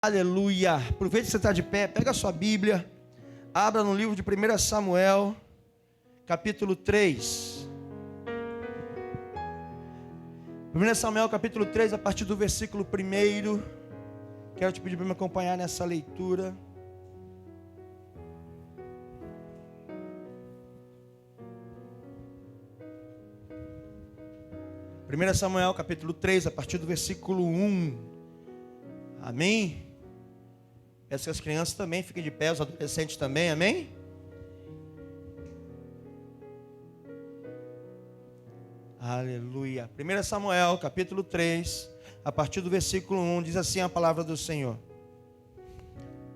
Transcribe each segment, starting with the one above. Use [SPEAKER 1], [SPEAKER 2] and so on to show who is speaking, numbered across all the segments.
[SPEAKER 1] Aleluia. Aproveite que você está de pé, pega a sua Bíblia, abra no livro de 1 Samuel, capítulo 3. 1 Samuel, capítulo 3, a partir do versículo 1. Quero te pedir para me acompanhar nessa leitura. Primeira Samuel, capítulo 3, a partir do versículo 1. Amém? Peço que as crianças também fiquem de pé, os adolescentes também, amém? Aleluia. 1 Samuel, capítulo 3, a partir do versículo 1, diz assim a palavra do Senhor.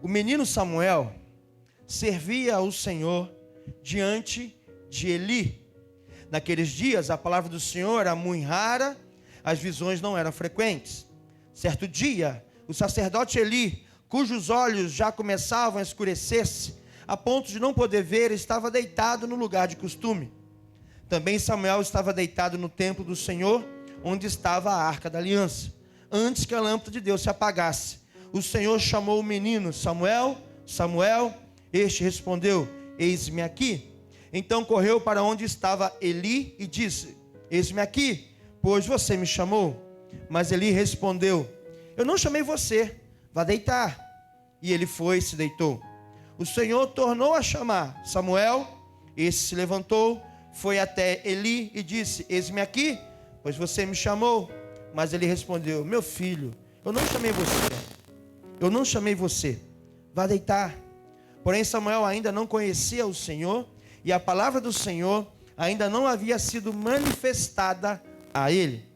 [SPEAKER 1] O menino Samuel servia ao Senhor diante de Eli. Naqueles dias a palavra do Senhor era muito rara, as visões não eram frequentes. Certo dia, o sacerdote Eli, cujos olhos já começavam a escurecer-se, a ponto de não poder ver, estava deitado no lugar de costume. Também Samuel estava deitado no templo do Senhor, onde estava a arca da aliança. Antes que a lâmpada de Deus se apagasse, o Senhor chamou o menino: Samuel, Samuel. Este respondeu: eis-me aqui. Então correu para onde estava Eli e disse: eis-me aqui, pois você me chamou. Mas Eli respondeu: eu não chamei você, vá deitar. E ele foi e se deitou. O Senhor tornou a chamar Samuel. Esse se levantou, foi até Eli e disse: eis-me aqui, pois você me chamou. Mas ele respondeu: meu filho, eu não chamei você, vá deitar. Porém Samuel ainda não conhecia o Senhor, e a palavra do Senhor ainda não havia sido manifestada a ele.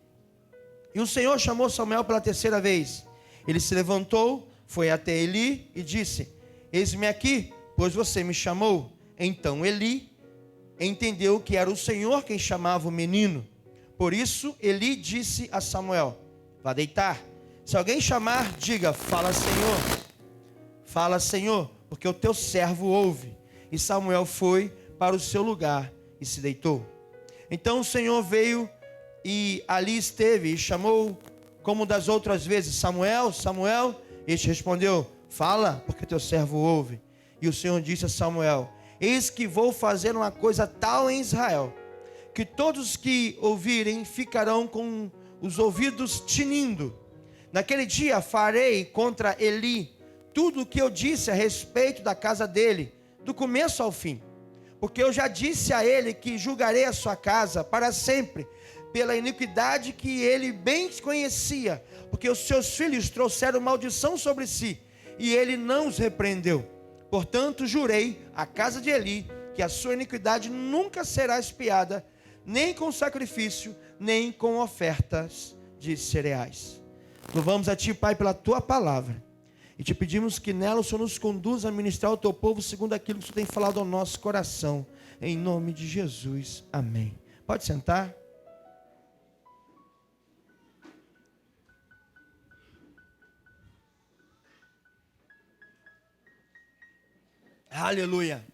[SPEAKER 1] E o Senhor chamou Samuel pela terceira vez. Ele se levantou, foi até Eli e disse: eis-me aqui, pois você me chamou. Então Eli entendeu que era o Senhor quem chamava o menino. Por isso Eli disse a Samuel: vá deitar. Se alguém chamar, diga: fala, Senhor. Fala, Senhor, porque o teu servo ouve. E Samuel foi para o seu lugar e se deitou. Então o Senhor veio e ali esteve e chamou como das outras vezes: Samuel, Samuel. Este respondeu: fala, porque teu servo ouve. E o Senhor disse a Samuel: eis que vou fazer uma coisa tal em Israel, que todos que ouvirem ficarão com os ouvidos tinindo. Naquele dia farei contra Eli tudo o que eu disse a respeito da casa dele, do começo ao fim. Porque eu já disse a ele que julgarei a sua casa para sempre, pela iniquidade que ele bem conhecia, porque os seus filhos trouxeram maldição sobre si, e ele não os repreendeu. Portanto, jurei à casa de Eli que a sua iniquidade nunca será expiada, nem com sacrifício, nem com ofertas de cereais. Louvamos a Ti, Pai, pela Tua palavra, e Te pedimos que nela o Senhor nos conduza a ministrar ao Teu povo segundo aquilo que o Senhor tem falado ao nosso coração, em nome de Jesus, amém. Pode sentar. Aleluia.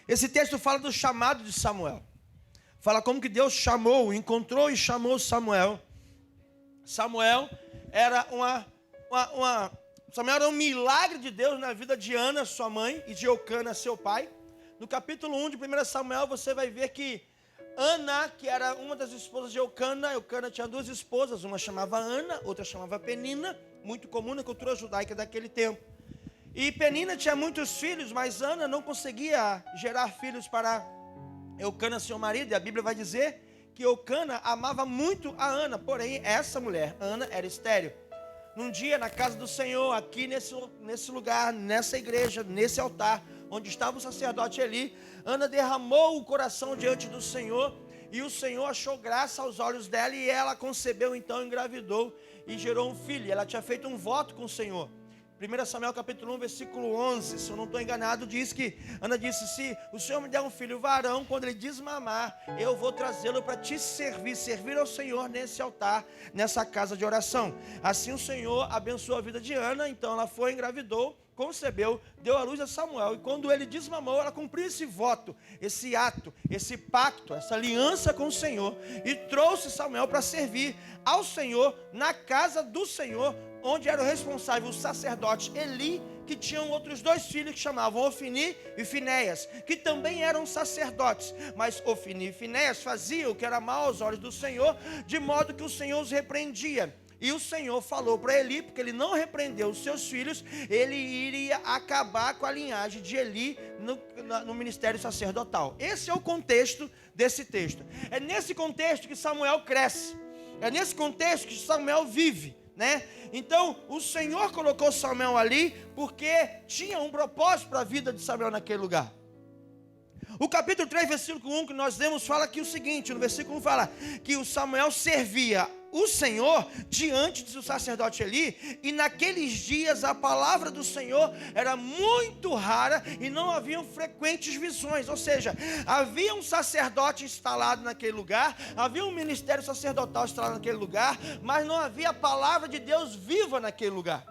[SPEAKER 1] Esse texto fala do chamado de Samuel. Fala como que Deus chamou, encontrou e chamou Samuel. Samuel era Samuel era um milagre de Deus na vida de Ana, sua mãe, e de Eucana, seu pai. No capítulo 1 de 1 Samuel, você vai ver que Ana, que era uma das esposas de Eucana tinha duas esposas, uma chamava Ana, outra chamava Penina, muito comum na cultura judaica daquele tempo. E Penina tinha muitos filhos, mas Ana não conseguia gerar filhos para Eucana, seu marido. E a Bíblia vai dizer que Eucana amava muito a Ana, porém essa mulher, Ana, era estéril. Num dia na casa do Senhor, aqui nesse lugar, nessa igreja, nesse altar, onde estava o sacerdote Eli, Ana derramou o coração diante do Senhor, e o Senhor achou graça aos olhos dela, e ela concebeu, então engravidou e gerou um filho. Ela tinha feito um voto com o Senhor. 1 Samuel capítulo 1, versículo 11, se eu não estou enganado, diz que Ana disse: se o Senhor me der um filho varão, quando ele desmamar, eu vou trazê-lo para te servir ao Senhor nesse altar, nessa casa de oração. Assim o Senhor abençoou a vida de Ana. Então ela foi, engravidou, concebeu, deu à luz a Samuel, e quando ele desmamou, ela cumpriu esse voto, esse ato, esse pacto, essa aliança com o Senhor, e trouxe Samuel para servir ao Senhor, na casa do Senhor, onde era o responsável o sacerdote Eli, que tinham outros 2 filhos que chamavam Ofni e Finéias, que também eram sacerdotes. Mas Ofni e Finéias faziam o que era mal aos olhos do Senhor, de modo que o Senhor os repreendia. E o Senhor falou para Eli, porque ele não repreendeu os seus filhos, ele iria acabar com a linhagem de Eli no ministério sacerdotal. Esse é o contexto desse texto. É nesse contexto que Samuel cresce. É nesse contexto que Samuel vive, né? Então o Senhor colocou Samuel ali porque tinha um propósito para a vida de Samuel naquele lugar. O capítulo 3, versículo 1 que nós lemos fala aqui o seguinte: no versículo 1 fala que o Samuel servia o Senhor diante do sacerdote Eli, e naqueles dias a palavra do Senhor era muito rara e não haviam frequentes visões, ou seja, havia um sacerdote instalado naquele lugar, havia um ministério sacerdotal instalado naquele lugar, mas não havia a palavra de Deus viva naquele lugar.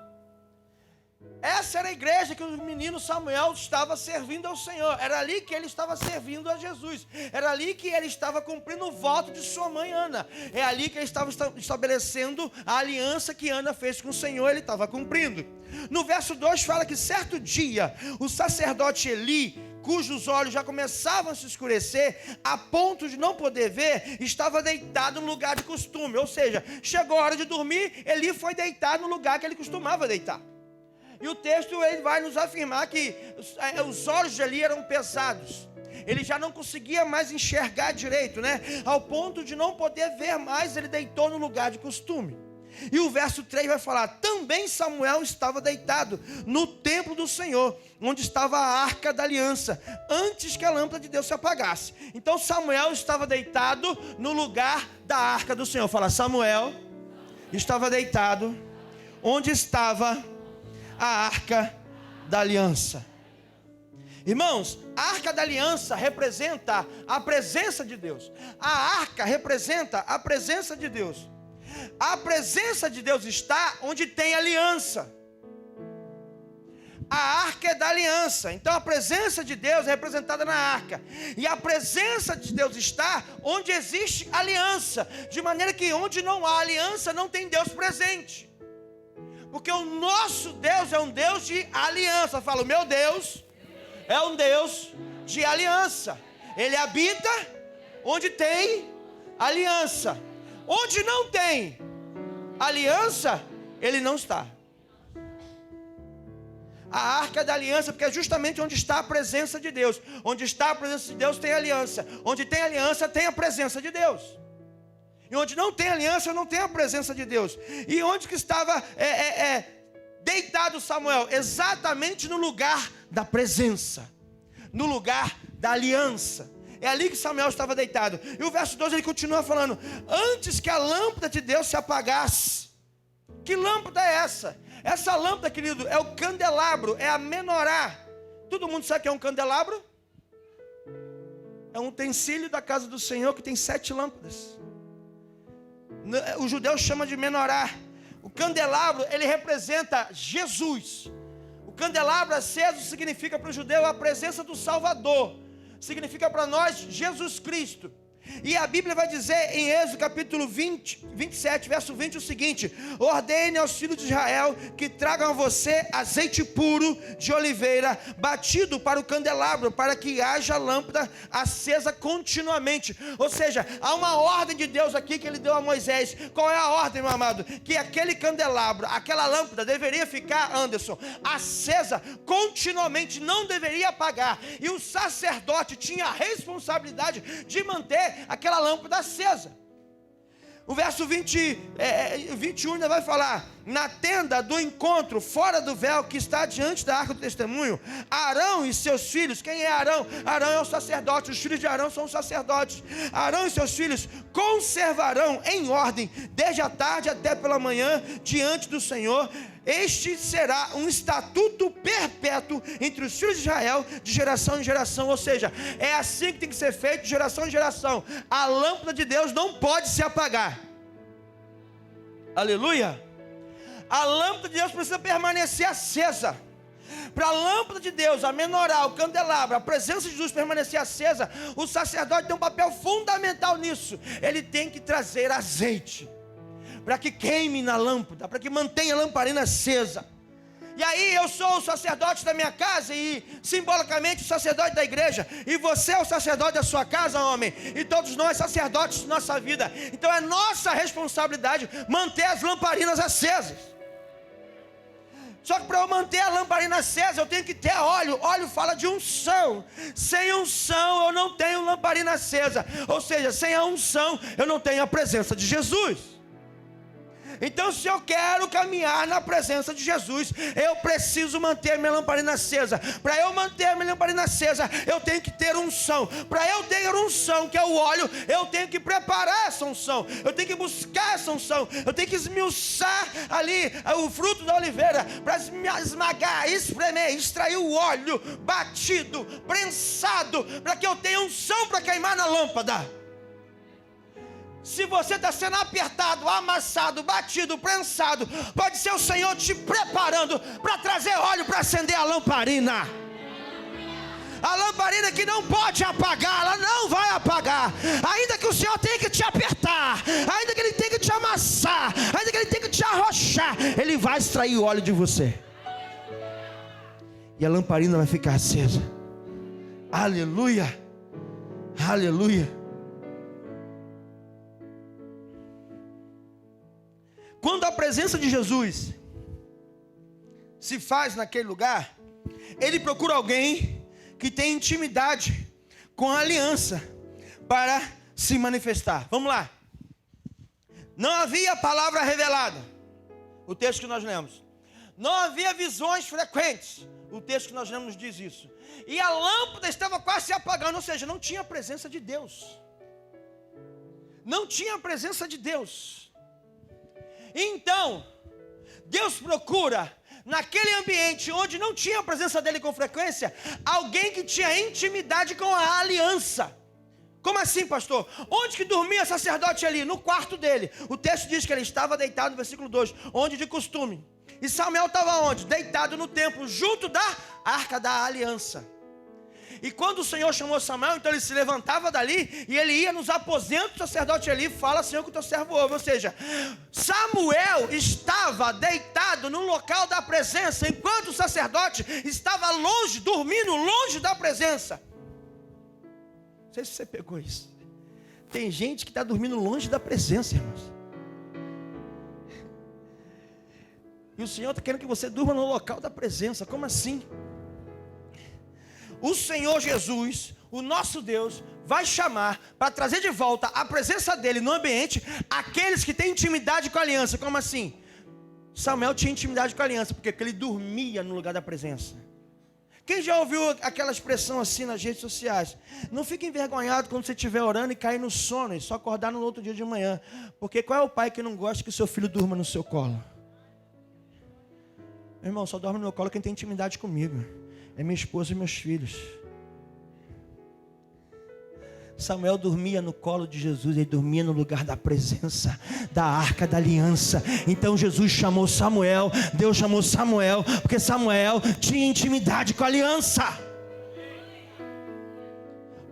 [SPEAKER 1] Essa era a igreja que o menino Samuel estava servindo ao Senhor. Era ali que ele estava servindo a Jesus. Era ali que ele estava cumprindo o voto de sua mãe Ana. É ali que ele estava estabelecendo a aliança que Ana fez com o Senhor. Ele estava cumprindo. No verso 2 fala que certo dia o sacerdote Eli, cujos olhos já começavam a se escurecer, a ponto de não poder ver, estava deitado no lugar de costume. Ou seja, chegou a hora de dormir, Eli foi deitar no lugar que ele costumava deitar. E o texto ele vai nos afirmar que os olhos de Eli eram pesados. Ele já não conseguia mais enxergar direito, né? Ao ponto de não poder ver mais, ele deitou no lugar de costume. E o verso 3 vai falar: também Samuel estava deitado no templo do Senhor, onde estava a arca da aliança, antes que a lâmpada de Deus se apagasse. Então Samuel estava deitado no lugar da arca do Senhor. Fala: Samuel estava deitado onde estava a arca da aliança. Irmãos, a arca da aliança representa a presença de Deus. A arca representa a presença de Deus. A presença de Deus está onde tem aliança. A arca é da aliança. Então a presença de Deus é representada na arca. E a presença de Deus está onde existe aliança. De maneira que onde não há aliança, não tem Deus presente. Porque o nosso Deus é um Deus de aliança. Fala: o meu Deus é um Deus de aliança. Ele habita onde tem aliança. Onde não tem aliança, ele não está. A arca da aliança, porque é justamente onde está a presença de Deus. Onde está a presença de Deus tem aliança. Onde tem aliança tem a presença de Deus. E onde não tem aliança, não tem a presença de Deus. E onde que estava deitado Samuel? Exatamente no lugar da presença, no lugar da aliança. É ali que Samuel estava deitado. E o verso 12 ele continua falando: antes que a lâmpada de Deus se apagasse. Que lâmpada é essa? Essa lâmpada, querido, é o candelabro, é a menorá. Todo mundo sabe o que é um candelabro? É um utensílio da casa do Senhor que tem 7 lâmpadas. O judeu chama de menorá. O candelabro, ele representa Jesus. O candelabro aceso significa para o judeu a presença do Salvador. Significa para nós Jesus Cristo. E a Bíblia vai dizer em Êxodo capítulo 27, verso 20 o seguinte: ordene aos filhos de Israel que tragam a você azeite puro de oliveira batido para o candelabro, para que haja lâmpada acesa continuamente. Ou seja, há uma ordem de Deus aqui que ele deu a Moisés. Qual é a ordem, meu amado? Que aquele candelabro, aquela lâmpada deveria ficar, Anderson, acesa continuamente, não deveria apagar. E o sacerdote tinha a responsabilidade de manter aquela lâmpada acesa. O verso 21 ainda vai falar: na tenda do encontro, fora do véu que está diante da arca do testemunho, Arão e seus filhos. Quem é Arão? Arão é o sacerdote. Os filhos de Arão são os sacerdotes. Arão e seus filhos conservarão em ordem, desde a tarde até pela manhã, diante do Senhor. Este será um estatuto perpétuo entre os filhos de Israel, de geração em geração. Ou seja, é assim que tem que ser feito, de geração em geração. A lâmpada de Deus não pode se apagar. Aleluia. A lâmpada de Deus precisa permanecer acesa. Para a lâmpada de Deus, a menorá, o candelabro, a presença de Jesus permanecer acesa, o sacerdote tem um papel fundamental nisso. Ele tem que trazer azeite. para que queime na lâmpada, para que mantenha a lamparina acesa. E aí eu sou o sacerdote da minha casa e simbolicamente o sacerdote da igreja, e você é o sacerdote da sua casa, homem, e todos nós sacerdotes de nossa vida. Então é nossa responsabilidade manter as lamparinas acesas. Só que para eu manter a lamparina acesa, eu tenho que ter óleo. Óleo fala de unção. Sem unção eu não tenho lamparina acesa. Ou seja, sem a unção eu não tenho a presença de Jesus. Então, se eu quero caminhar na presença de Jesus, eu preciso manter minha lamparina acesa. Para eu manter minha lamparina acesa, eu tenho que ter unção. Para eu ter unção, que é o óleo, eu tenho que preparar essa unção. Eu tenho que buscar essa unção. Eu tenho que esmiuçar ali o fruto da oliveira, para esmagar, espremer, extrair o óleo batido, prensado, para que eu tenha unção para queimar na lâmpada. Se você está sendo apertado, amassado, batido, prensado, pode ser o Senhor te preparando para trazer óleo para acender a lamparina. A lamparina que não pode apagar, ela não vai apagar. Ainda que o Senhor tenha que te apertar, ainda que Ele tenha que te amassar, ainda que Ele tenha que te arrochar, Ele vai extrair o óleo de você. E a lamparina vai ficar acesa. Aleluia, aleluia. Quando a presença de Jesus se faz naquele lugar, Ele procura alguém que tem intimidade com a aliança para se manifestar. Vamos lá. Não havia palavra revelada, o texto que nós lemos. Não havia visões frequentes, o texto que nós lemos diz isso. E a lâmpada estava quase se apagando, ou seja, não tinha a presença de Deus. Não tinha a presença de Deus. Então, Deus procura, naquele ambiente onde não tinha a presença dele com frequência, alguém que tinha intimidade com a aliança. Como assim, pastor? Onde que dormia o sacerdote ali? No quarto dele. O texto diz que ele estava deitado, no versículo 2, onde de costume. E Samuel estava onde? Deitado no templo, junto da arca da aliança. E quando o Senhor chamou Samuel, então ele se levantava dali e ele ia nos aposentos do sacerdote ali, fala, Senhor, que o teu servo ouve. Ou seja, Samuel estava deitado no local da presença, enquanto o sacerdote estava longe, dormindo longe da presença. Não sei se você pegou isso. Tem gente que está dormindo longe da presença, irmãos. E o Senhor está querendo que você durma no local da presença. Como assim? O Senhor Jesus, o nosso Deus, vai chamar para trazer de volta a presença dele no ambiente aqueles que têm intimidade com a aliança. Como assim? Samuel tinha intimidade com a aliança porque ele dormia no lugar da presença. Quem já ouviu aquela expressão assim nas redes sociais? Não fique envergonhado quando você estiver orando e cair no sono e só acordar no outro dia de manhã. Porque qual é o pai que não gosta que o seu filho durma no seu colo? Meu irmão, só dorme no meu colo quem tem intimidade comigo. É minha esposa e meus filhos. Samuel dormia no colo de Jesus, ele dormia no lugar da presença, da arca da aliança. Então Jesus chamou Samuel, Deus chamou Samuel, porque Samuel tinha intimidade com a aliança.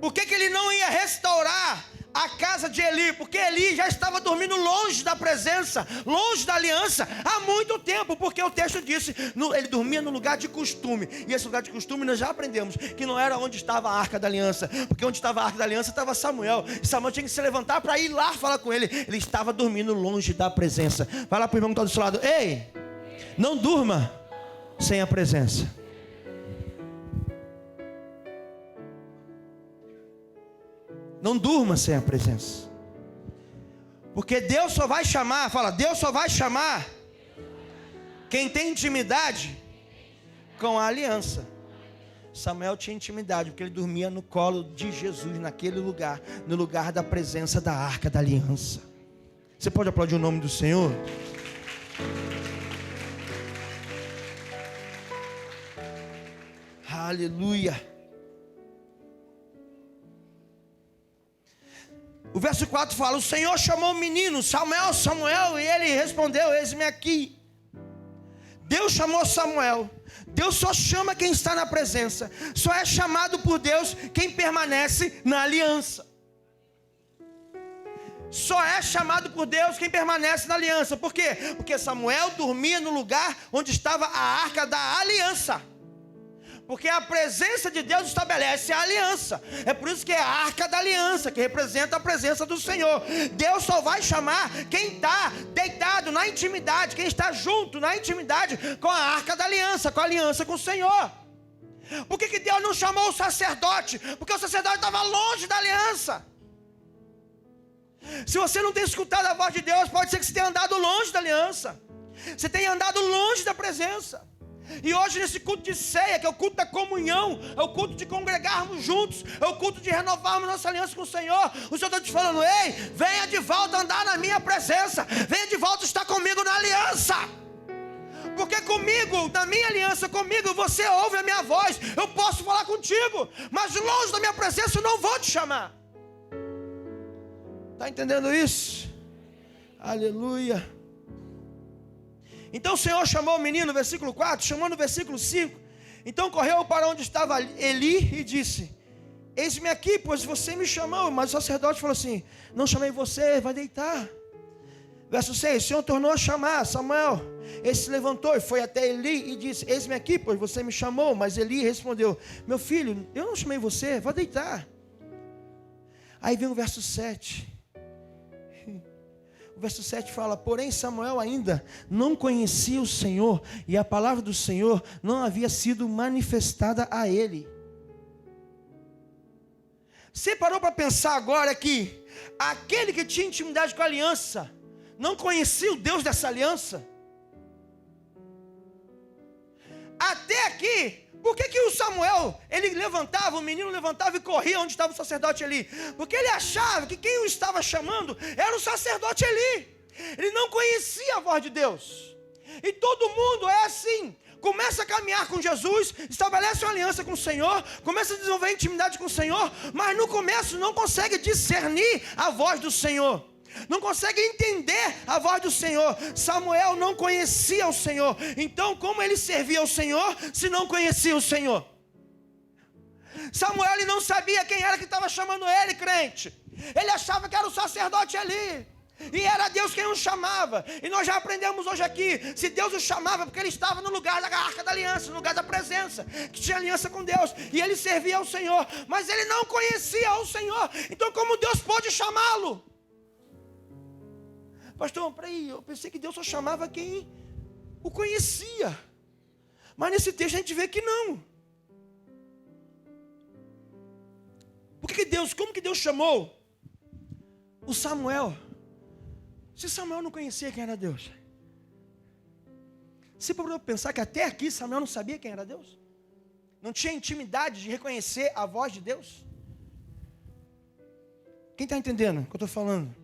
[SPEAKER 1] Por que ele não ia restaurar a casa de Eli? Porque Eli já estava dormindo longe da presença, longe da aliança, há muito tempo. Porque o texto disse, ele dormia no lugar de costume. E esse lugar de costume nós já aprendemos que não era onde estava a arca da aliança. Porque onde estava a arca da aliança estava Samuel. E Samuel tinha que se levantar para ir lá falar com ele. Ele estava dormindo longe da presença. Vai lá para o irmão que está do seu lado. Ei, não durma sem a presença. Não durma sem a presença. Porque Deus só vai chamar, fala, Deus só vai chamar quem tem intimidade com a aliança. Samuel tinha intimidade, porque ele dormia no colo de Jesus, naquele lugar, no lugar da presença da arca da aliança. Você pode aplaudir o nome do Senhor? Aleluia. O verso 4 fala, o Senhor chamou o menino, Samuel, Samuel, e ele respondeu, eis-me aqui. Deus chamou Samuel. Deus só chama quem está na presença. Só é chamado por Deus quem permanece na aliança. só é chamado por Deus quem permanece na aliança. Por quê? Porque Samuel dormia no lugar onde estava a arca da aliança. Porque a presença de Deus estabelece a aliança. É por isso que é a arca da aliança, que representa a presença do Senhor. Deus só vai chamar quem está deitado na intimidade, quem está junto na intimidade com a arca da aliança, com a aliança com o Senhor. Por que Deus não chamou o sacerdote? Porque o sacerdote estava longe da aliança. Se você não tem escutado a voz de Deus, pode ser que você tenha andado longe da aliança. Você tenha andado longe da presença. E hoje nesse culto de ceia, que é o culto da comunhão, é o culto de congregarmos juntos, é o culto de renovarmos nossa aliança com o Senhor. O Senhor está te falando: ei, venha de volta andar na minha presença, venha de volta estar comigo na aliança. Porque comigo, na minha aliança comigo, você ouve a minha voz, eu posso falar contigo, mas longe da minha presença eu não vou te chamar. Está entendendo isso? Aleluia. Então o Senhor chamou o menino, no versículo 4, chamou no versículo 5. Então correu para onde estava Eli e disse: eis-me aqui, pois você me chamou. Mas o sacerdote falou assim: não chamei você, vai deitar. Verso 6, o Senhor tornou a chamar Samuel. Ele se levantou e foi até Eli e disse: eis-me aqui, pois você me chamou. Mas Eli respondeu: meu filho, eu não chamei você, vai deitar. Aí vem o verso 7. O verso 7 fala: porém Samuel ainda não conhecia o Senhor, e a palavra do Senhor não havia sido manifestada a ele. Você parou para pensar agora que aquele que tinha intimidade com a aliança não conhecia o Deus dessa aliança? Até aqui, por que o Samuel, ele levantava, o menino levantava e corria onde estava o sacerdote Eli? Porque ele achava que quem o estava chamando era o sacerdote Eli. Ele não conhecia a voz de Deus. E todo mundo é assim. Começa a caminhar com Jesus, estabelece uma aliança com o Senhor, começa a desenvolver intimidade com o Senhor, mas no começo não consegue discernir a voz do Senhor. Não consegue entender a voz do Senhor. Samuel não conhecia o Senhor. Então como ele servia ao Senhor se não conhecia o Senhor? Samuel, ele não sabia quem era que estava chamando ele, crente. Ele achava que era o sacerdote Eli, e era Deus quem o chamava. E nós já aprendemos hoje aqui: se Deus o chamava, porque ele estava no lugar da arca da aliança, no lugar da presença, que tinha aliança com Deus, e ele servia ao Senhor, mas ele não conhecia o Senhor. Então como Deus pôde chamá-lo? Pastor, peraí, eu pensei que Deus só chamava quem o conhecia. Mas nesse texto a gente vê que não. Como que Deus chamou o Samuel? Se Samuel não conhecia quem era Deus. Você pode pensar que até aqui Samuel não sabia quem era Deus? Não tinha intimidade de reconhecer a voz de Deus? Quem está entendendo o que eu estou falando?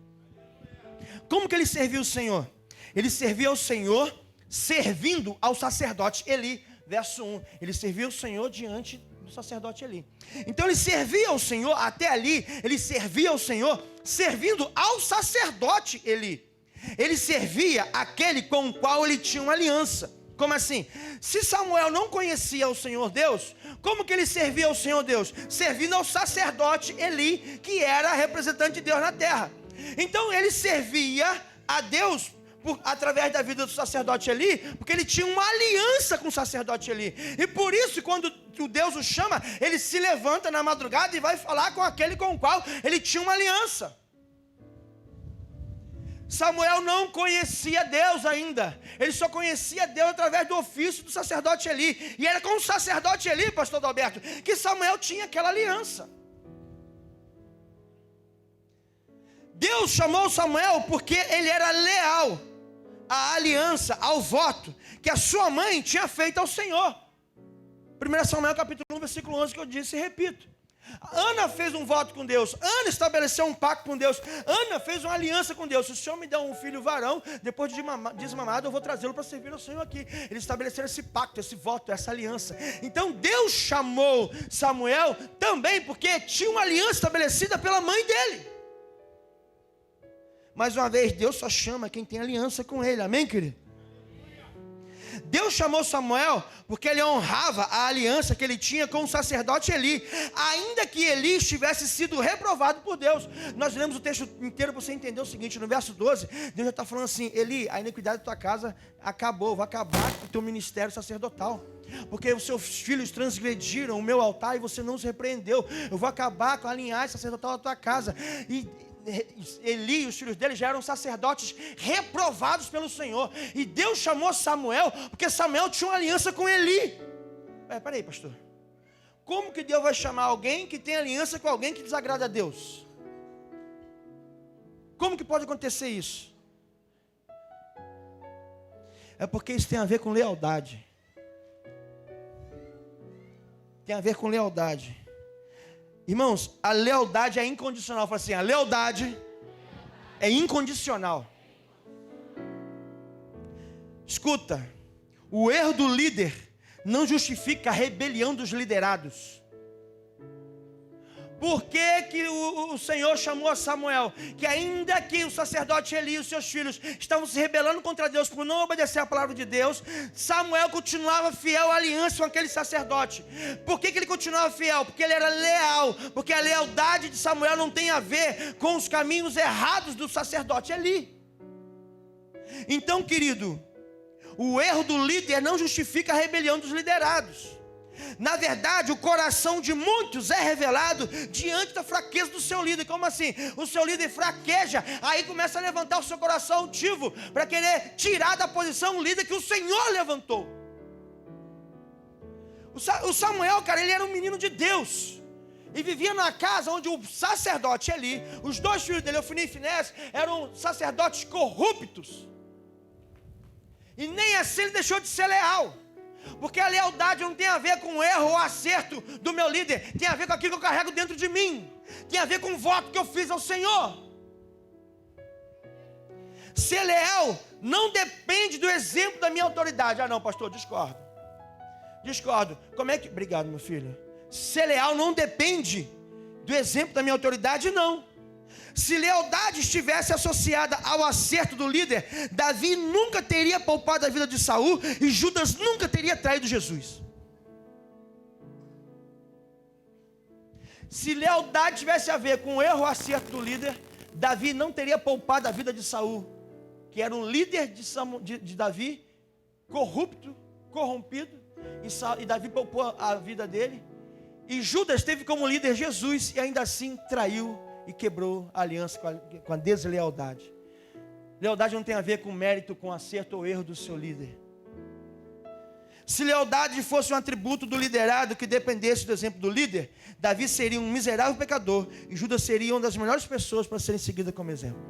[SPEAKER 1] Como que ele serviu o Senhor? Ele servia ao Senhor servindo ao sacerdote Eli. Verso 1. Ele servia o Senhor diante do sacerdote Eli. Então ele servia ao Senhor, até ali, ele servia ao Senhor servindo ao sacerdote Eli. Ele servia aquele com o qual ele tinha uma aliança. Como assim? Se Samuel não conhecia o Senhor Deus, como que ele servia ao Senhor Deus? Servindo ao sacerdote Eli, que era representante de Deus na terra. Então ele servia a Deus através da vida do sacerdote Eli, porque ele tinha uma aliança com o sacerdote Eli. E por isso, quando o Deus o chama, ele se levanta na madrugada e vai falar com aquele com o qual ele tinha uma aliança. Samuel não conhecia Deus ainda. Ele só conhecia Deus através do ofício do sacerdote Eli. E era com o sacerdote Eli, pastor Adalberto, que Samuel tinha aquela aliança. Deus chamou Samuel porque ele era leal à aliança, ao voto que a sua mãe tinha feito ao Senhor. 1 Samuel capítulo 1, versículo 11, que eu disse e repito. Ana fez um voto com Deus. Ana estabeleceu um pacto com Deus. Ana fez uma aliança com Deus. Se o Senhor me der um filho varão, depois de desmamado, eu vou trazê-lo para servir ao Senhor aqui. Eles estabeleceram esse pacto, esse voto, essa aliança. Então Deus chamou Samuel também porque tinha uma aliança estabelecida pela mãe dele. Mais uma vez, Deus só chama quem tem aliança com ele. Amém, querido? Deus chamou Samuel porque ele honrava a aliança que ele tinha com o sacerdote Eli, ainda que Eli tivesse sido reprovado por Deus. Nós lemos o texto inteiro para você entender o seguinte: no verso 12, Deus já está falando assim: Eli, a iniquidade da tua casa acabou, vai acabar com o teu ministério sacerdotal, porque os seus filhos transgrediram o meu altar e você não os repreendeu. Eu vou acabar com a linhagem sacerdotal da tua casa. E Eli e os filhos dele já eram sacerdotes reprovados pelo Senhor, e Deus chamou Samuel porque Samuel tinha uma aliança com Eli. Peraí, pastor, como que Deus vai chamar alguém que tem aliança com alguém que desagrada a Deus? Como que pode acontecer isso? É porque isso tem a ver com lealdade. Tem a ver com lealdade. Irmãos, a lealdade é incondicional. Fala assim: a lealdade é incondicional. Escuta, o erro do líder não justifica a rebelião dos liderados. Por que o Senhor chamou a Samuel? Que ainda que o sacerdote Eli e os seus filhos estavam se rebelando contra Deus por não obedecer a palavra de Deus, Samuel continuava fiel à aliança com aquele sacerdote. Por que ele continuava fiel? Porque ele era leal. Porque a lealdade de Samuel não tem a ver com os caminhos errados do sacerdote Eli. Então, querido, o erro do líder não justifica a rebelião dos liderados. Na verdade, o coração de muitos é revelado diante da fraqueza do seu líder. Como assim? O seu líder fraqueja, aí começa a levantar o seu coração altivo para querer tirar da posição o líder que o Senhor levantou. O Samuel, cara, ele era um menino de Deus e vivia numa casa onde o sacerdote Eli, os dois filhos dele, Ofni e Finés, eram sacerdotes corruptos. E nem assim ele deixou de ser leal. Porque a lealdade não tem a ver com o erro ou acerto do meu líder. Tem a ver com aquilo que eu carrego dentro de mim. Tem a ver com o voto que eu fiz ao Senhor. Ser leal não depende do exemplo da minha autoridade. Ah não, pastor, discordo. Como é que... Obrigado, meu filho. Ser leal não depende do exemplo da minha autoridade, não. Se lealdade estivesse associada ao acerto do líder, Davi nunca teria poupado a vida de Saul e Judas nunca teria traído Jesus. Se lealdade tivesse a ver com o erro ou acerto do líder, Davi não teria poupado a vida de Saul, que era um líder de Davi, corrompido, e Davi poupou a vida dele. E Judas teve como líder Jesus e ainda assim traiu e quebrou a aliança com a deslealdade. Lealdade não tem a ver com mérito, com acerto ou erro do seu líder. Se lealdade fosse um atributo do liderado que dependesse do exemplo do líder, Davi seria um miserável pecador e Judas seria uma das melhores pessoas para serem seguidas como exemplo.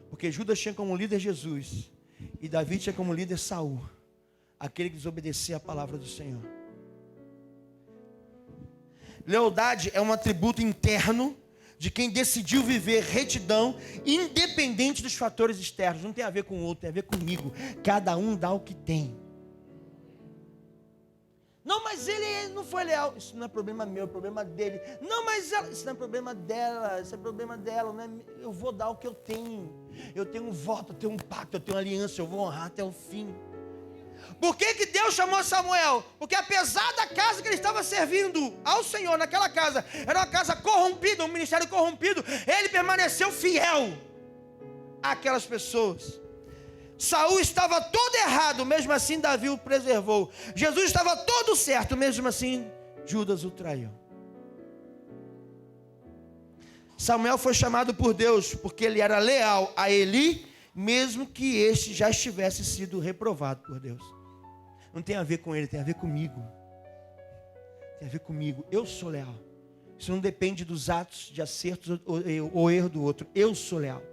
[SPEAKER 1] Porque Judas tinha como líder Jesus e Davi tinha como líder Saul, aquele que desobedecia a palavra do Senhor. Lealdade é um atributo interno de quem decidiu viver retidão, independente dos fatores externos. Não tem a ver com o outro, tem a ver comigo. Cada um dá o que tem. Não, mas ele não foi leal. Isso não é problema meu, é problema dele. Não, mas isso não é problema dela, isso é problema dela. Não é... Eu vou dar o que eu tenho. Eu tenho um voto, eu tenho um pacto, eu tenho uma aliança, eu vou honrar até o fim. Por que Deus chamou Samuel? Porque apesar da casa que ele estava servindo ao Senhor, naquela casa, era uma casa corrompida, um ministério corrompido, ele permaneceu fiel àquelas pessoas. Saul estava todo errado, mesmo assim Davi o preservou. Jesus estava todo certo, mesmo assim Judas o traiu. Samuel foi chamado por Deus porque ele era leal a Eli, mesmo que este já estivesse sido reprovado por Deus. Não tem a ver com ele, tem a ver comigo. Tem a ver comigo. Eu sou leal. Isso não depende dos atos de acertos ou erro do outro. Eu sou leal.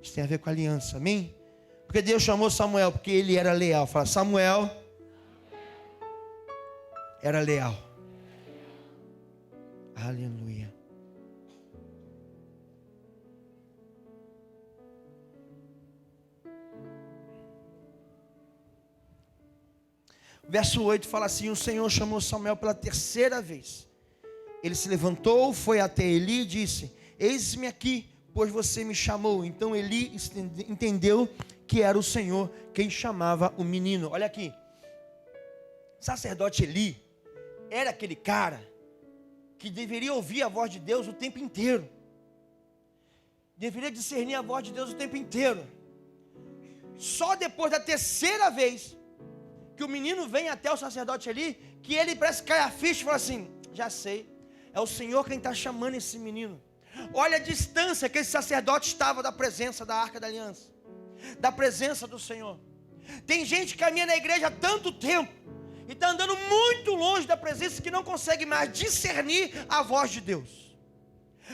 [SPEAKER 1] Isso tem a ver com a aliança, amém? Porque Deus chamou Samuel porque ele era leal. Fala, Samuel era leal. Aleluia. Verso 8 fala assim: o Senhor chamou Samuel pela terceira vez. Ele se levantou, foi até Eli e disse: eis-me aqui, pois você me chamou. Então Eli entendeu que era o Senhor quem chamava o menino. Olha aqui, o sacerdote Eli era aquele cara que deveria ouvir a voz de Deus o tempo inteiro, deveria discernir a voz de Deus o tempo inteiro. Só depois da terceira vez que o menino vem até o sacerdote Eli, que ele parece que cai a ficha e fala assim: já sei, é o Senhor quem está chamando esse menino. Olha a distância que esse sacerdote estava da presença da Arca da Aliança, da presença do Senhor. Tem gente que caminha na igreja há tanto tempo e está andando muito longe da presença, que não consegue mais discernir a voz de Deus,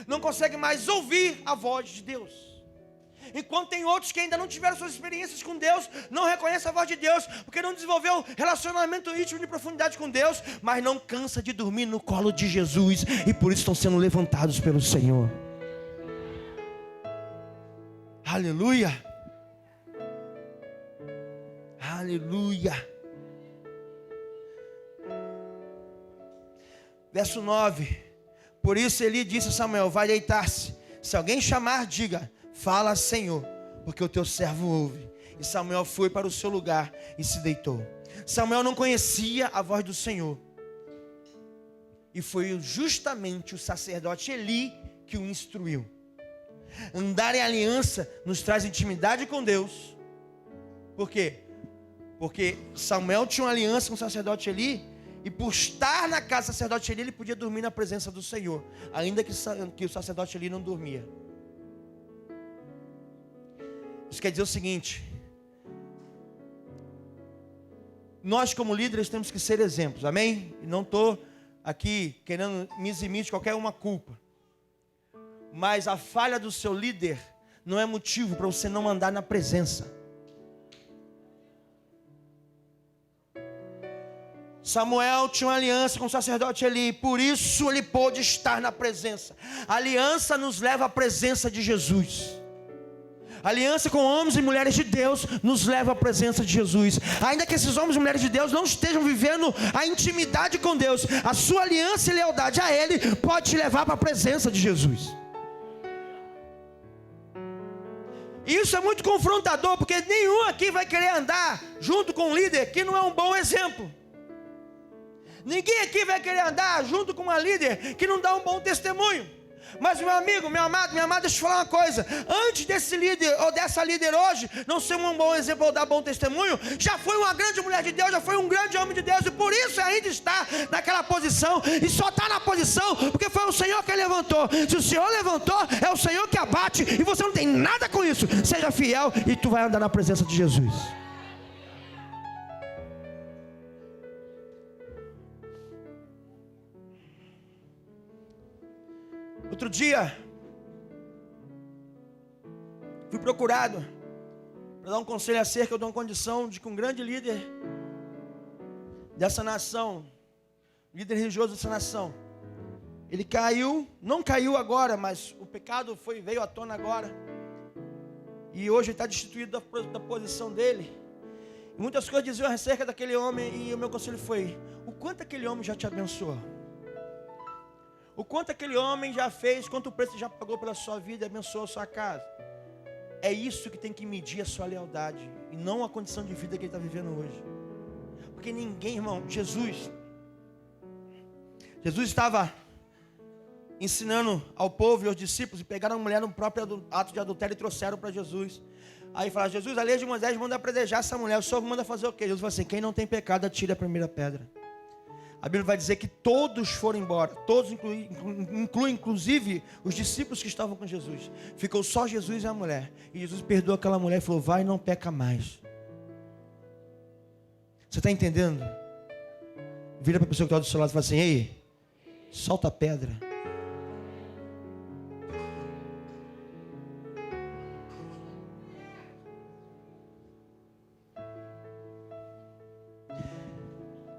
[SPEAKER 1] não consegue mais ouvir a voz de Deus. Enquanto tem outros que ainda não tiveram suas experiências com Deus, não reconhecem a voz de Deus, porque não desenvolveu relacionamento íntimo de profundidade com Deus, mas não cansa de dormir no colo de Jesus, e por isso estão sendo levantados pelo Senhor. Aleluia, aleluia. Verso 9: por isso Eli disse a Samuel: vai deitar-se, se alguém chamar, diga: fala, Senhor, porque o teu servo ouve. E Samuel foi para o seu lugar e se deitou. Samuel não conhecia a voz do Senhor, e foi justamente o sacerdote Eli que o instruiu. Andar em aliança nos traz intimidade com Deus. Por quê? Porque Samuel tinha uma aliança com o sacerdote Eli, e por estar na casa do sacerdote Eli, ele podia dormir na presença do Senhor, ainda que o sacerdote Eli não dormia. Isso quer dizer o seguinte: nós como líderes temos que ser exemplos, amém? E não estou aqui querendo me eximir de qualquer uma culpa, mas a falha do seu líder não é motivo para você não andar na presença. Samuel tinha uma aliança com o sacerdote Eli, por isso ele pôde estar na presença. A aliança nos leva à presença de Jesus. A aliança com homens e mulheres de Deus nos leva à presença de Jesus. Ainda que esses homens e mulheres de Deus não estejam vivendo a intimidade com Deus, a sua aliança e lealdade a Ele pode te levar para a presença de Jesus. E isso é muito confrontador, porque nenhum aqui vai querer andar junto com um líder que não é um bom exemplo. Ninguém aqui vai querer andar junto com uma líder que não dá um bom testemunho. Mas meu amigo, meu amado, minha amada, deixa eu falar uma coisa: antes desse líder ou dessa líder hoje não ser um bom exemplo ou dar bom testemunho, já foi uma grande mulher de Deus, já foi um grande homem de Deus, e por isso ainda está naquela posição, e só está na posição porque foi o Senhor que levantou. Se o Senhor levantou, é o Senhor que abate, e você não tem nada com isso. Seja fiel e tu vai andar na presença de Jesus. Outro dia, fui procurado para dar um conselho acerca de uma condição de que um grande líder dessa nação, líder religioso dessa nação, ele caiu, não caiu agora, mas o pecado veio à tona agora, e hoje ele está destituído da posição dele. E muitas coisas diziam acerca daquele homem, e o meu conselho foi: o quanto aquele homem já te abençoou? O quanto aquele homem já fez, quanto o preço já pagou pela sua vida e abençoou a sua casa. É isso que tem que medir a sua lealdade, e não a condição de vida que ele está vivendo hoje. Porque ninguém, irmão, Jesus estava ensinando ao povo e aos discípulos, e pegaram uma mulher no próprio ato de adultério e trouxeram para Jesus. Aí falaram: Jesus, a lei de Moisés manda apedrejar essa mulher, o Senhor manda fazer o quê? Jesus falou assim: quem não tem pecado, atire a primeira pedra. A Bíblia vai dizer que todos foram embora, todos inclui inclusive os discípulos que estavam com Jesus. Ficou só Jesus e a mulher. E Jesus perdoou aquela mulher e falou: vai e não peca mais. Você está entendendo? Vira para a pessoa que está do seu lado e fala assim: ei, solta a pedra.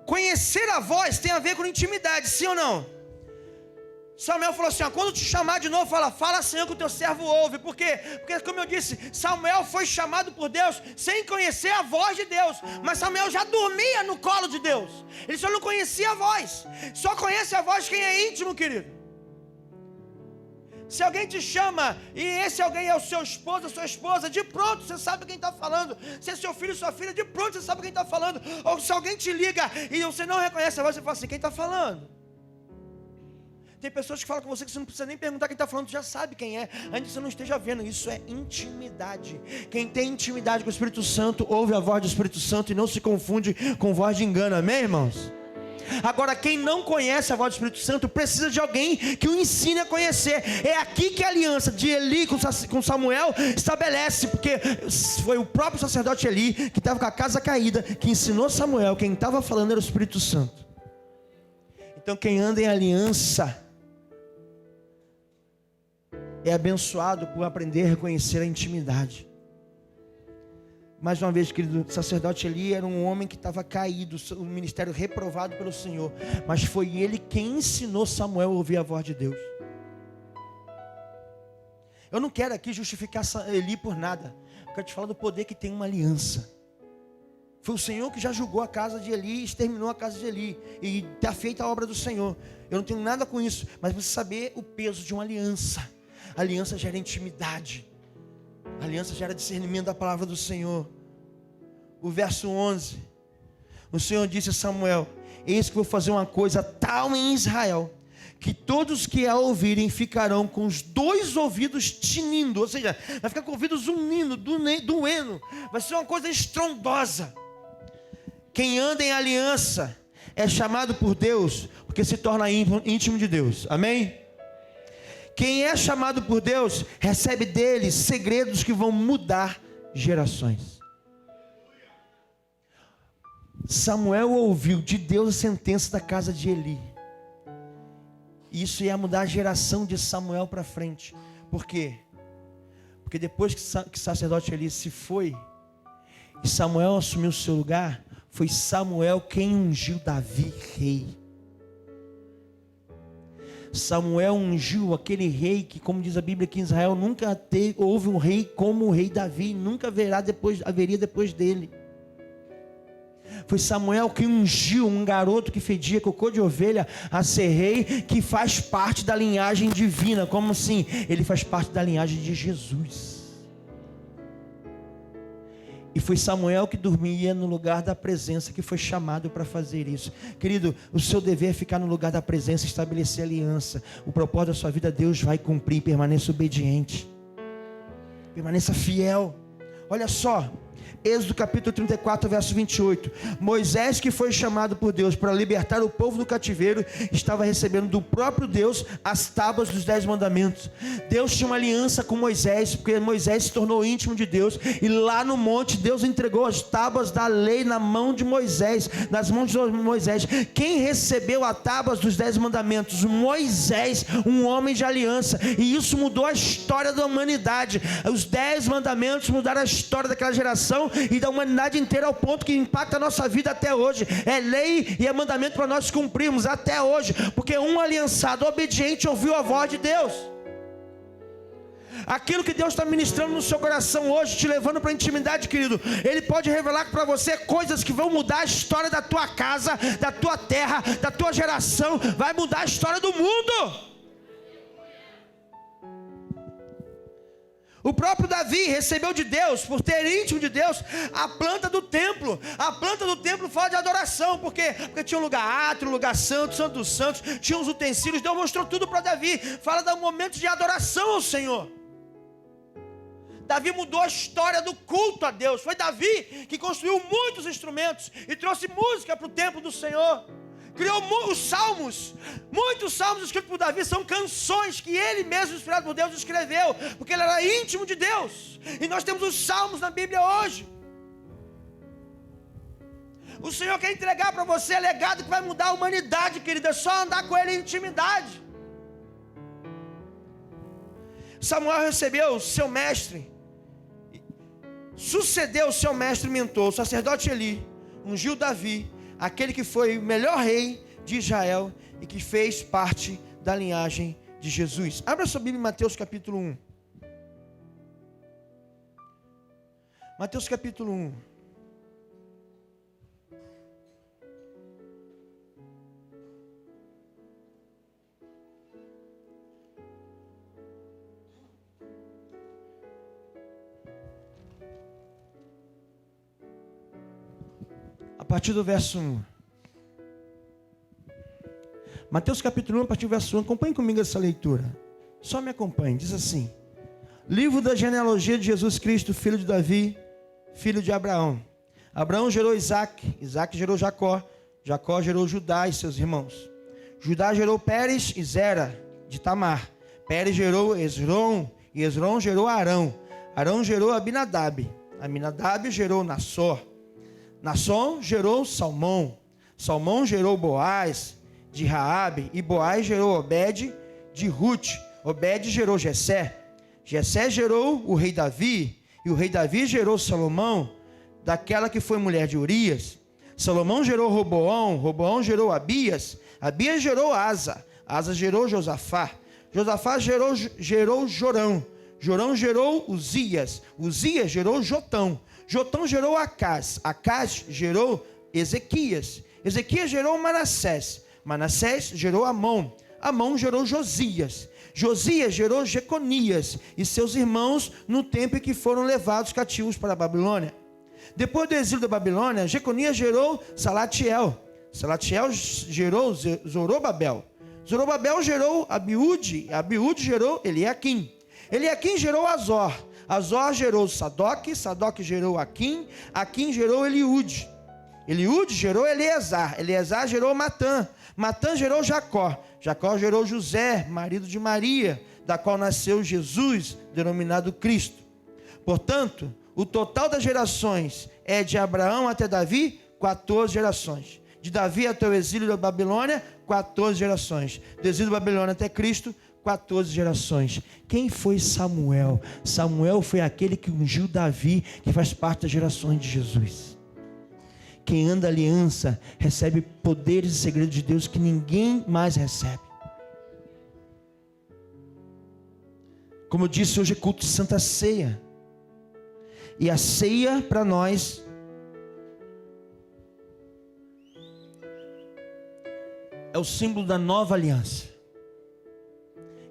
[SPEAKER 1] Conhecer a voz tem a ver com intimidade, sim ou não? Samuel falou assim: ó, quando te chamar de novo, fala Senhor, que o teu servo ouve. Por quê? Porque, como eu disse, Samuel foi chamado por Deus sem conhecer a voz de Deus. Mas Samuel já dormia no colo de Deus. Ele só não conhecia a voz. Só conhece a voz quem é íntimo, querido. Se alguém te chama e esse alguém é o seu esposo, a sua esposa, de pronto você sabe quem está falando. Se é seu filho, sua filha, de pronto você sabe quem está falando. Ou se alguém te liga e você não reconhece a voz, você fala assim, quem está falando? Tem pessoas que falam com você que você não precisa nem perguntar quem está falando, você já sabe quem é, ainda que você não esteja vendo. Isso é intimidade. Quem tem intimidade com o Espírito Santo, ouve a voz do Espírito Santo e não se confunde com voz de engano, amém, irmãos? Agora, quem não conhece a voz do Espírito Santo precisa de alguém que o ensine a conhecer. É aqui que a aliança de Eli com Samuel estabelece, porque foi o próprio sacerdote Eli que estava com a casa caída, que ensinou Samuel. Quem estava falando era o Espírito Santo. Então quem anda em aliança é abençoado por aprender a reconhecer a intimidade. Mais uma vez, querido, o sacerdote Eli era um homem que estava caído, o ministério reprovado pelo Senhor, mas foi ele quem ensinou Samuel a ouvir a voz de Deus. Eu não quero aqui justificar Eli por nada, eu quero te falar do poder que tem uma aliança. Foi o Senhor que já julgou a casa de Eli, exterminou a casa de Eli, e está feita a obra do Senhor. Eu não tenho nada com isso, mas você saber o peso de uma aliança. A aliança gera intimidade. A aliança gera discernimento da palavra do Senhor. O verso 11. O Senhor disse a Samuel: eis que vou fazer uma coisa tal em Israel, que todos que a ouvirem ficarão com os dois ouvidos tinindo. Ou seja, vai ficar com os ouvidos unindo, doendo. Vai ser uma coisa estrondosa. Quem anda em aliança é chamado por Deus, porque se torna íntimo de Deus. Amém? Quem é chamado por Deus, recebe dele segredos que vão mudar gerações. Samuel ouviu de Deus a sentença da casa de Eli. Isso ia mudar a geração de Samuel para frente. Por quê? Porque depois que o sacerdote Eli se foi, e Samuel assumiu o seu lugar, foi Samuel quem ungiu Davi rei. Samuel ungiu aquele rei que, como diz a Bíblia, que em Israel nunca houve um rei como o rei Davi, nunca haveria depois dele. Foi Samuel que ungiu um garoto que fedia cocô de ovelha a ser rei, que faz parte da linhagem divina. Como assim? Ele faz parte da linhagem de Jesus. E foi Samuel que dormia no lugar da presença, que foi chamado para fazer isso. Querido, o seu dever é ficar no lugar da presença, estabelecer aliança. O propósito da sua vida Deus vai cumprir. Permaneça obediente, permaneça fiel. Olha só, Êxodo capítulo 34, verso 28. Moisés, que foi chamado por Deus para libertar o povo do cativeiro, estava recebendo do próprio Deus as tábuas dos 10 mandamentos. Deus tinha uma aliança com Moisés, porque Moisés se tornou íntimo de Deus, e lá no monte Deus entregou as tábuas da lei na mão de Moisés, nas mãos de Moisés. Quem recebeu as tábuas dos 10 mandamentos? Moisés, um homem de aliança, e isso mudou a história da humanidade. Os 10 mandamentos mudaram a história daquela geração e da humanidade inteira, ao ponto que impacta a nossa vida até hoje. É lei e é mandamento para nós cumprirmos até hoje, porque um aliançado obediente ouviu a voz de Deus. Aquilo que Deus está ministrando no seu coração hoje, te levando para a intimidade, querido, Ele pode revelar para você coisas que vão mudar a história da tua casa, da tua terra, da tua geração. Vai mudar a história do mundo. O próprio Davi recebeu de Deus, por ter íntimo de Deus, a planta do templo. A planta do templo fala de adoração. Por quê? Porque tinha um lugar átrio, um lugar santo, santo dos santos, tinha os utensílios. Deus mostrou tudo para Davi. Fala de um momento de adoração ao Senhor. Davi mudou a história do culto a Deus. Foi Davi que construiu muitos instrumentos e trouxe música para o templo do Senhor. Criou os salmos. Muitos salmos escritos por Davi são canções que ele mesmo, inspirado por Deus, escreveu, porque ele era íntimo de Deus. E nós temos os salmos na Bíblia hoje. O Senhor quer entregar para você legado que vai mudar a humanidade, querida. É só andar com Ele em intimidade. Samuel recebeu seu mestre, sucedeu o seu mestre e mentor, o sacerdote Eli, ungiu Davi, aquele que foi o melhor rei de Israel e que fez parte da linhagem de Jesus. Abra sua Bíblia em Mateus capítulo 1. Mateus capítulo 1. partir do verso 1. Mateus capítulo 1, a partir do verso 1. Acompanhe comigo essa leitura. Só me acompanhe. Diz assim: livro da genealogia de Jesus Cristo, filho de Davi, filho de Abraão. Abraão gerou Isaac, Isaac gerou Jacó, Jacó gerou Judá e seus irmãos. Judá gerou Pérez e Zera de Tamar. Pérez gerou Esrom, e Esrom gerou Arão. Arão gerou Abinadab. Aminadab gerou Nassor. Nasson gerou Salmão. Salmão gerou Boaz de Raabe, e Boaz gerou Obed de Ruth. Obed gerou Jessé. Jessé gerou o rei Davi, e o rei Davi gerou Salomão, daquela que foi mulher de Urias. Salomão gerou Roboão, Roboão gerou Abias, Abias gerou Asa, Asa gerou Josafá, Josafá gerou Jorão, Jorão gerou Uzias, Uzias gerou Jotão, Jotão gerou Acás, Acás gerou Ezequias, Ezequias gerou Manassés, Manassés gerou Amon, Amon gerou Josias, Josias gerou Jeconias e seus irmãos no tempo em que foram levados cativos para a Babilônia. Depois do exílio da Babilônia, Jeconias gerou Salatiel, Salatiel gerou Zorobabel, Zorobabel gerou Abiúde, Abiúde gerou Eliaquim, Eliaquim gerou Azor, Azor gerou Sadoc, Sadoc gerou Aquim, Aquim gerou Eliúde, Eliúde gerou Eleazar, Eleazar gerou Matã, Matã gerou Jacó, Jacó gerou José, marido de Maria, da qual nasceu Jesus, denominado Cristo. Portanto, o total das gerações é de Abraão até Davi, 14 gerações. De Davi até o exílio da Babilônia, 14 gerações. Do exílio da Babilônia até Cristo, 14 gerações. Quem foi Samuel? Samuel foi aquele que ungiu Davi, que faz parte das gerações de Jesus. Quem anda aliança recebe poderes e segredos de Deus que ninguém mais recebe. Como eu disse, hoje é culto de Santa Ceia. E a ceia para nós é o símbolo da nova aliança,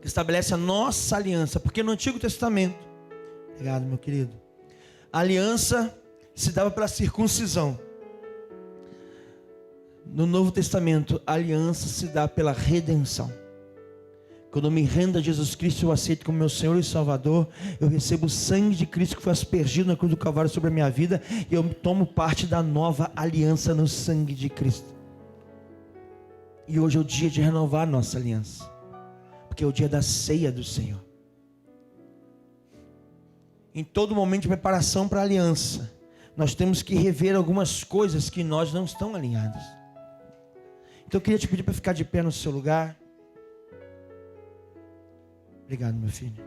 [SPEAKER 1] que estabelece a nossa aliança. Porque no Antigo Testamento, obrigado meu querido, a aliança se dava pela circuncisão. No Novo Testamento, a aliança se dá pela redenção. Quando eu me rendo a Jesus Cristo, eu aceito como meu Senhor e Salvador, eu recebo o sangue de Cristo que foi aspergido na cruz do Calvário sobre a minha vida, e eu tomo parte da nova aliança no sangue de Cristo. E hoje é o dia de renovar a nossa aliança, porque é o dia da ceia do Senhor. Em todo momento de preparação para a aliança, nós temos que rever algumas coisas que nós não estamos alinhados. Então eu queria te pedir para ficar de pé no seu lugar. Obrigado, meu filho.